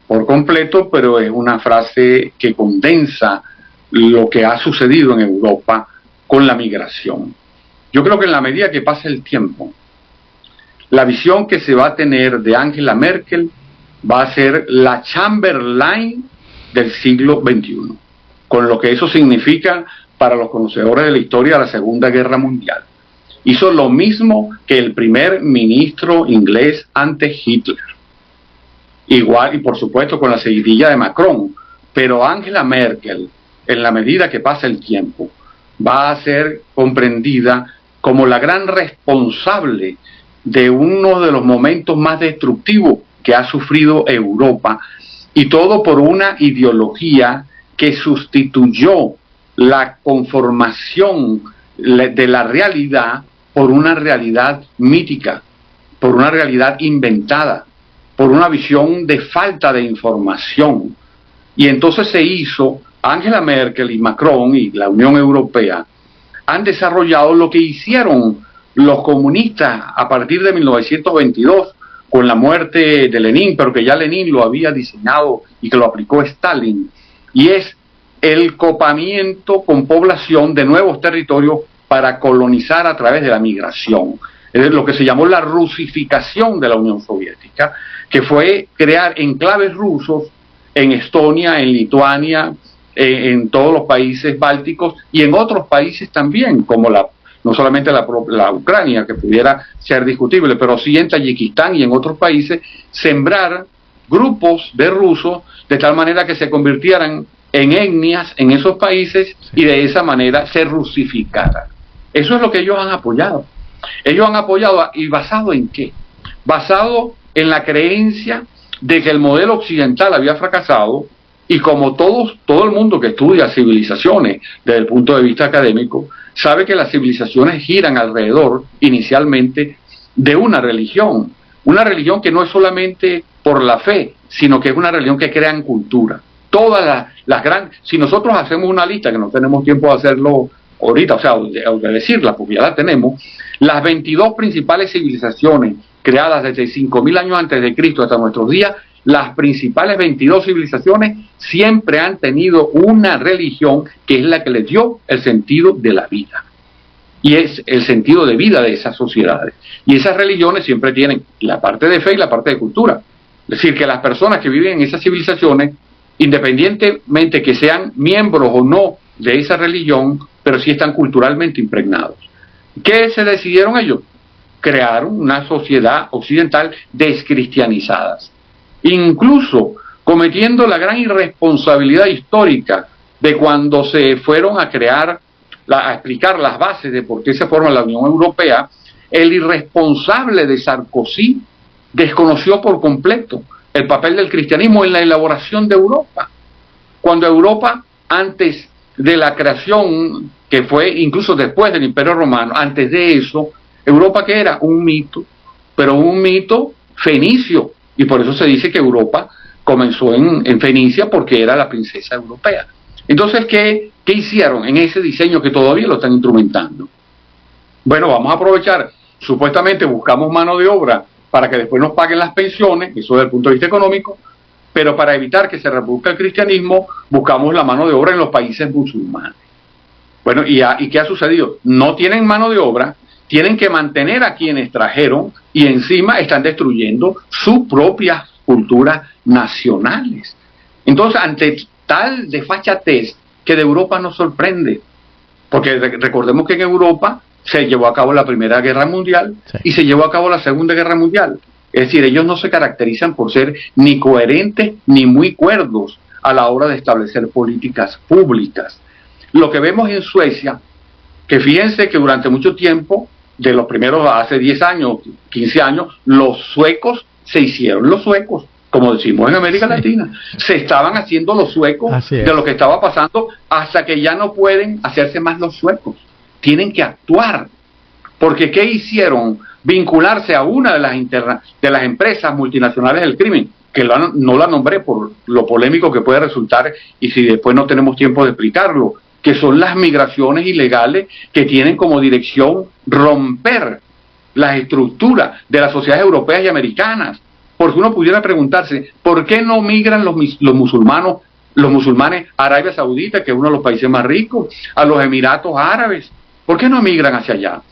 por completo, pero es una frase que condensa lo que ha sucedido en Europa con la migración. Yo creo que en la medida que pasa el tiempo, la visión que se va a tener de Angela Merkel va a ser la Chamberlain del siglo XXI, con lo que eso significa para los conocedores de la historia de la Segunda Guerra Mundial. Hizo lo mismo que el primer ministro inglés ante Hitler. Igual, y por supuesto con la seguidilla de Macron, pero Angela Merkel, en la medida que pasa el tiempo, va a ser comprendida como la gran responsable de uno de los momentos más destructivos que ha sufrido Europa, y todo por una ideología que sustituyó la conformación de la realidad por una realidad mítica, por una realidad inventada, por una visión de falta de información. Y entonces se hizo, Angela Merkel y Macron y la Unión Europea han desarrollado lo que hicieron los comunistas a partir de 1922 con la muerte de Lenin, pero que ya Lenin lo había diseñado y que lo aplicó Stalin, y es el copamiento con población de nuevos territorios para colonizar a través de la migración. Es lo que se llamó la rusificación de la Unión Soviética, que fue crear enclaves rusos en Estonia, en Lituania, en todos los países bálticos y en otros países también, como no solamente la Ucrania, que pudiera ser discutible, pero sí en Tayikistán y en otros países, sembrar grupos de rusos de tal manera que se convirtieran en etnias en esos países y de esa manera se rusificaran. Eso es lo que ellos han apoyado. Ellos han apoyado, ¿y basado en qué? Basado en la creencia de que el modelo occidental había fracasado, y como todo el mundo que estudia civilizaciones desde el punto de vista académico, sabe que las civilizaciones giran alrededor, inicialmente, de una religión que no es solamente por la fe, sino que es una religión que crea cultura. Todas las grandes, si nosotros hacemos una lista, que no tenemos tiempo de hacerlo ahorita, o sea, de decirla, porque ya la tenemos, las 22 principales civilizaciones creadas desde 5.000 años antes de Cristo hasta nuestros días, las principales 22 civilizaciones siempre han tenido una religión que es la que les dio el sentido de la vida. Y es el sentido de vida de esas sociedades. Y esas religiones siempre tienen la parte de fe y la parte de cultura. Es decir, que las personas que viven en esas civilizaciones, independientemente que sean miembros o no de esa religión, pero sí están culturalmente impregnados. ¿Qué se decidieron ellos? Crearon una sociedad occidental descristianizada. Incluso cometiendo la gran irresponsabilidad histórica de cuando se fueron a crear, a explicar las bases de por qué se forma la Unión Europea, el irresponsable de Sarkozy desconoció por completo el papel del cristianismo en la elaboración de Europa. Cuando Europa, antes de la creación, que fue incluso después del Imperio Romano, antes de eso, Europa que era un mito, pero un mito fenicio. Y por eso se dice que Europa comenzó en Fenicia porque era la princesa europea. Entonces, ¿qué hicieron en ese diseño que todavía lo están instrumentando? Bueno, vamos a aprovechar, supuestamente buscamos mano de obra para que después nos paguen las pensiones, eso desde el punto de vista económico, pero para evitar que se reproduzca el cristianismo, buscamos la mano de obra en los países musulmanes. Bueno, ¿y qué ha sucedido? No tienen mano de obra, tienen que mantener a quienes trajeron y encima están destruyendo sus propias culturas nacionales. Entonces, ante tal desfachatez que de Europa nos sorprende, porque recordemos que en Europa se llevó a cabo la Primera Guerra Mundial y se llevó a cabo la Segunda Guerra Mundial. Es decir, ellos no se caracterizan por ser ni coherentes ni muy cuerdos a la hora de establecer políticas públicas. Lo que vemos en Suecia, que fíjense que durante mucho tiempo, de los primeros hace 10 años, 15 años, los suecos se hicieron los suecos, como decimos en América Latina. Se estaban haciendo los suecos de lo que estaba pasando hasta que ya no pueden hacerse más los suecos. Tienen que actuar. Porque ¿qué hicieron? Vincularse a una de las empresas multinacionales del crimen, que no la nombré por lo polémico que puede resultar y si después no tenemos tiempo de explicarlo, que son las migraciones ilegales que tienen como dirección romper las estructuras de las sociedades europeas y americanas. Porque uno pudiera preguntarse, ¿por qué no migran los musulmanes a Arabia Saudita, que es uno de los países más ricos, a los Emiratos Árabes? ¿Por qué no migran hacia allá?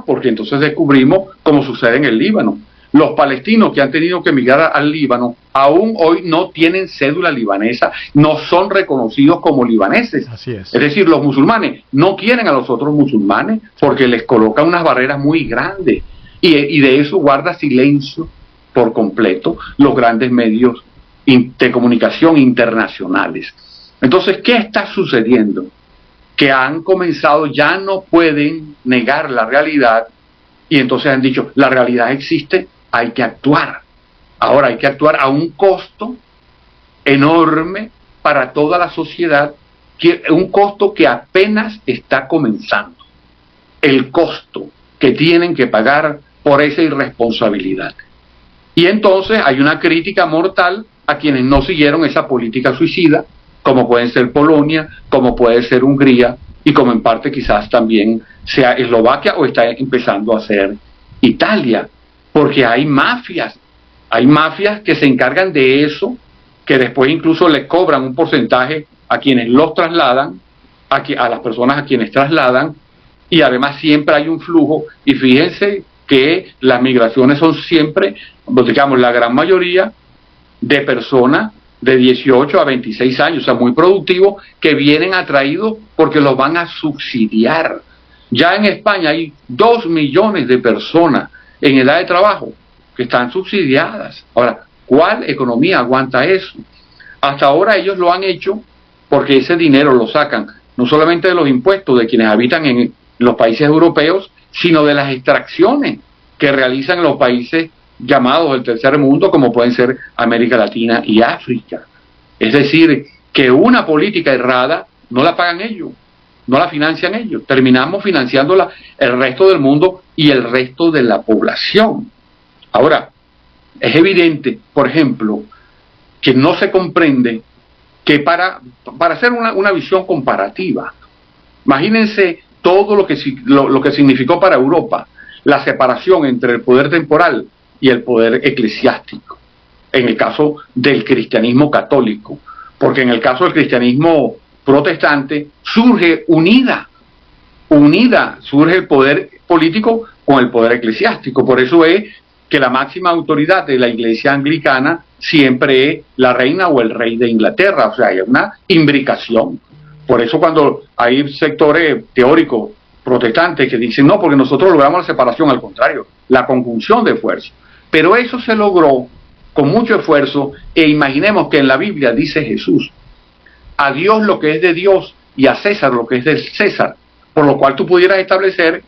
Porque entonces descubrimos cómo sucede en el Líbano. Los palestinos que han tenido que emigrar al Líbano aún hoy no tienen cédula libanesa, no son reconocidos como libaneses. Así es. Es decir, los musulmanes no quieren a los otros musulmanes porque les colocan unas barreras muy grandes y de eso guarda silencio por completo los grandes medios de comunicación internacionales. Entonces, ¿qué está sucediendo? Que han comenzado, ya no pueden negar la realidad y entonces han dicho, la realidad existe, hay que actuar. Ahora hay que actuar a un costo enorme para toda la sociedad, un costo que apenas está comenzando. El costo que tienen que pagar por esa irresponsabilidad. Y entonces hay una crítica mortal a quienes no siguieron esa política suicida, como pueden ser Polonia, como puede ser Hungría, y como en parte quizás también sea Eslovaquia o está empezando a ser Italia, porque hay mafias que se encargan de eso, que después incluso le cobran un porcentaje a quienes los trasladan, a las personas a quienes trasladan, y además siempre hay un flujo, y fíjense que las migraciones son siempre, digamos, la gran mayoría de personas de 18 a 26 años, o sea, muy productivos, que vienen atraídos porque los van a subsidiar. Ya en España hay 2 millones de personas en edad de trabajo que están subsidiadas. Ahora, ¿cuál economía aguanta eso? Hasta ahora ellos lo han hecho porque ese dinero lo sacan no solamente de los impuestos de quienes habitan en los países europeos, sino de las extracciones que realizan los países llamados del tercer mundo, como pueden ser América Latina y África. Es decir, que una política errada no la pagan ellos, no la financian ellos, terminamos financiándola el resto del mundo y el resto de la población. Ahora, es evidente, por ejemplo, que no se comprende que para hacer una visión comparativa, imagínense todo lo que significó para Europa la separación entre el poder temporal y el poder eclesiástico, en el caso del cristianismo católico, porque en el caso del cristianismo protestante surge unida, surge el poder político con el poder eclesiástico. Por eso es que la máxima autoridad de la iglesia anglicana siempre es la reina o el rey de Inglaterra, o sea, hay una imbricación. Por eso cuando hay sectores teóricos protestantes que dicen, no, porque nosotros logramos la separación, al contrario, la conjunción de fuerzas. Pero eso se logró con mucho esfuerzo, e imaginemos que en la Biblia dice Jesús, a Dios lo que es de Dios y a César lo que es de César, por lo cual tú pudieras establecer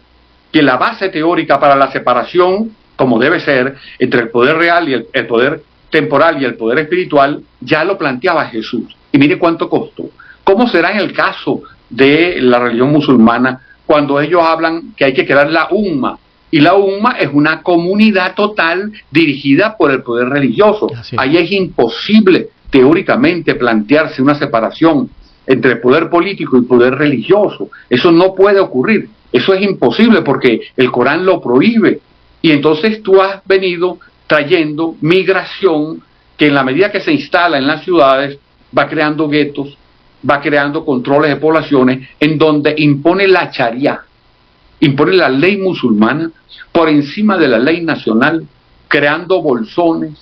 que la base teórica para la separación, como debe ser, entre el poder real y el poder temporal y el poder espiritual, ya lo planteaba Jesús. Y mire cuánto costó. ¿Cómo será en el caso de la religión musulmana cuando ellos hablan que hay que crear la umma? Y la umma es una comunidad total dirigida por el poder religioso. Ahí es imposible teóricamente plantearse una separación entre poder político y poder religioso. Eso no puede ocurrir. Eso es imposible porque el Corán lo prohíbe. Y entonces tú has venido trayendo migración que en la medida que se instala en las ciudades va creando guetos, va creando controles de poblaciones en donde impone la Sharia, impone la ley musulmana por encima de la ley nacional, creando bolsones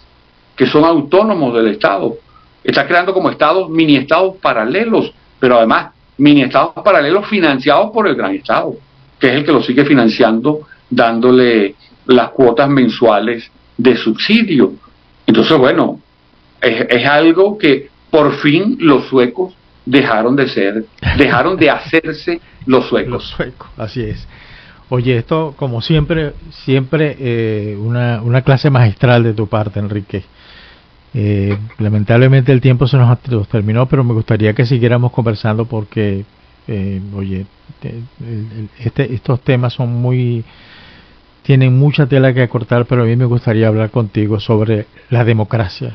que son autónomos del Estado. Está creando como estados, mini estados paralelos, pero además mini estados paralelos financiados por el gran Estado, que es el que lo sigue financiando, dándole las cuotas mensuales de subsidio. Entonces, bueno, es algo que por fin los suecos dejaron de hacerse los suecos. Los suecos, así es. Oye, esto como siempre una clase magistral de tu parte, Enrique. Lamentablemente el tiempo se nos terminó, pero me gustaría que siguiéramos conversando porque, estos temas tienen mucha tela que cortar, pero a mí me gustaría hablar contigo sobre la democracia.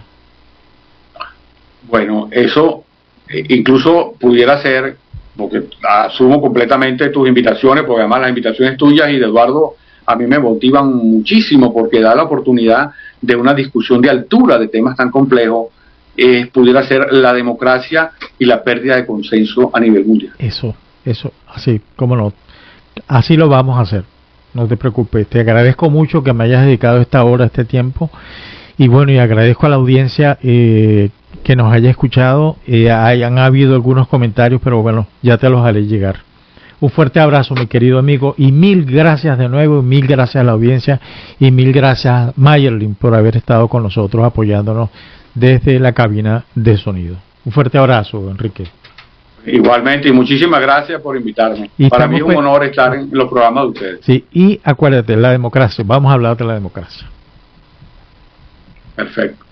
Bueno, eso incluso pudiera ser, porque asumo completamente tus invitaciones, porque además las invitaciones tuyas y de Eduardo a mí me motivan muchísimo, porque da la oportunidad de una discusión de altura de temas tan complejos, pudiera ser la democracia y la pérdida de consenso a nivel mundial. Eso, así, cómo no, así lo vamos a hacer, no te preocupes. Te agradezco mucho que me hayas dedicado esta hora, este tiempo, y bueno, y agradezco a la audiencia que nos haya escuchado. Han habido algunos comentarios, pero bueno, ya te los haré llegar. Un fuerte abrazo, mi querido amigo, y mil gracias de nuevo, mil gracias a la audiencia, y mil gracias, Mayerlin, por haber estado con nosotros apoyándonos desde la cabina de sonido. Un fuerte abrazo, Enrique. Igualmente, y muchísimas gracias por invitarme. Y para mí es un honor estar en los programas de ustedes. Sí, y acuérdate, la democracia, vamos a hablar de la democracia. Perfecto.